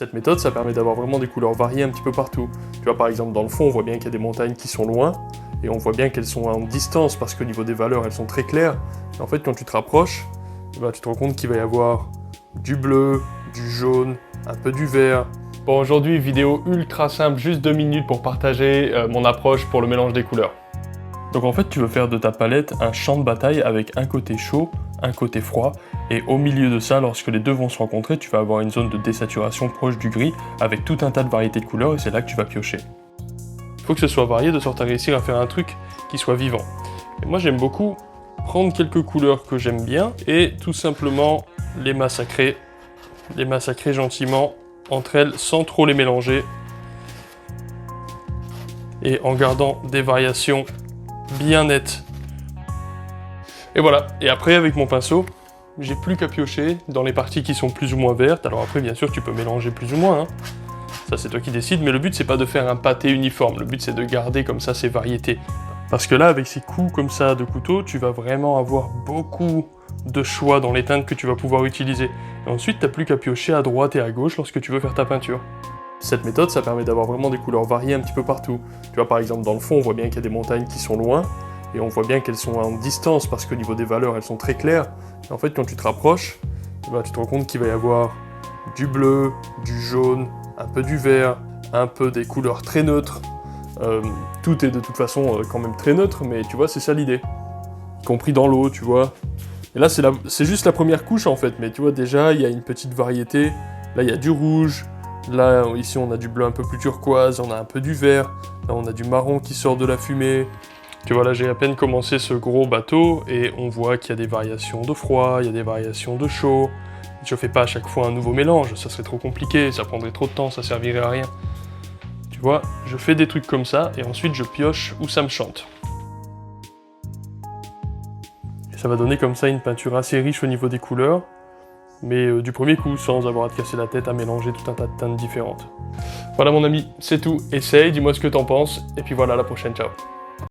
Cette méthode, ça permet d'avoir vraiment des couleurs variées un petit peu partout. Tu vois, par exemple, dans le fond, on voit bien qu'il y a des montagnes qui sont loin, et on voit bien qu'elles sont en distance, parce qu'au niveau des valeurs, elles sont très claires. Et en fait, quand tu te rapproches, tu te rends compte qu'il va y avoir du bleu, du jaune, un peu du vert. Bon, aujourd'hui, vidéo ultra simple, juste 2 minutes pour partager mon approche pour le mélange des couleurs. Donc en fait, tu veux faire de ta palette un champ de bataille avec un côté chaud, un côté froid, et au milieu de ça, lorsque les deux vont se rencontrer, tu vas avoir une zone de désaturation proche du gris, avec tout un tas de variétés de couleurs, et c'est là que tu vas piocher. Il faut que ce soit varié, de sorte à réussir à faire un truc qui soit vivant. Et moi, j'aime beaucoup prendre quelques couleurs que j'aime bien, et tout simplement les massacrer gentiment entre elles, sans trop les mélanger, et en gardant des variations bien nettes. Et voilà, et après avec mon pinceau, j'ai plus qu'à piocher dans les parties qui sont plus ou moins vertes. Alors après bien sûr tu peux mélanger plus ou moins, hein. Ça c'est toi qui décides, mais le but c'est pas de faire un pâté uniforme, le but c'est de garder comme ça ces variétés. Parce que là avec ces coups comme ça de couteau, tu vas vraiment avoir beaucoup de choix dans les teintes que tu vas pouvoir utiliser. Et ensuite t'as plus qu'à piocher à droite et à gauche lorsque tu veux faire ta peinture. Cette méthode, ça permet d'avoir vraiment des couleurs variées un petit peu partout. Tu vois, par exemple, dans le fond, on voit bien qu'il y a des montagnes qui sont loin, et on voit bien qu'elles sont en distance, parce qu'au niveau des valeurs, elles sont très claires. Et en fait, quand tu te rapproches, tu te rends compte qu'il va y avoir du bleu, du jaune, un peu du vert, un peu des couleurs très neutres. Tout est de toute façon quand même très neutre, mais tu vois, c'est ça l'idée. Y compris dans l'eau, tu vois. Et là, c'est juste la première couche, en fait, mais tu vois, déjà, il y a une petite variété. Là, il y a du rouge. Là, ici, on a du bleu un peu plus turquoise, on a un peu du vert, là, on a du marron qui sort de la fumée. Tu vois, là, j'ai à peine commencé ce gros bateau, et on voit qu'il y a des variations de froid, il y a des variations de chaud. Je fais pas à chaque fois un nouveau mélange, ça serait trop compliqué, ça prendrait trop de temps, ça servirait à rien. Tu vois, je fais des trucs comme ça, et ensuite je pioche où ça me chante. Et ça va donner comme ça une peinture assez riche au niveau des couleurs, mais du premier coup, sans avoir à te casser la tête à mélanger tout un tas de teintes différentes. Voilà mon ami, c'est tout, essaye, dis-moi ce que t'en penses, et puis voilà, à la prochaine, ciao.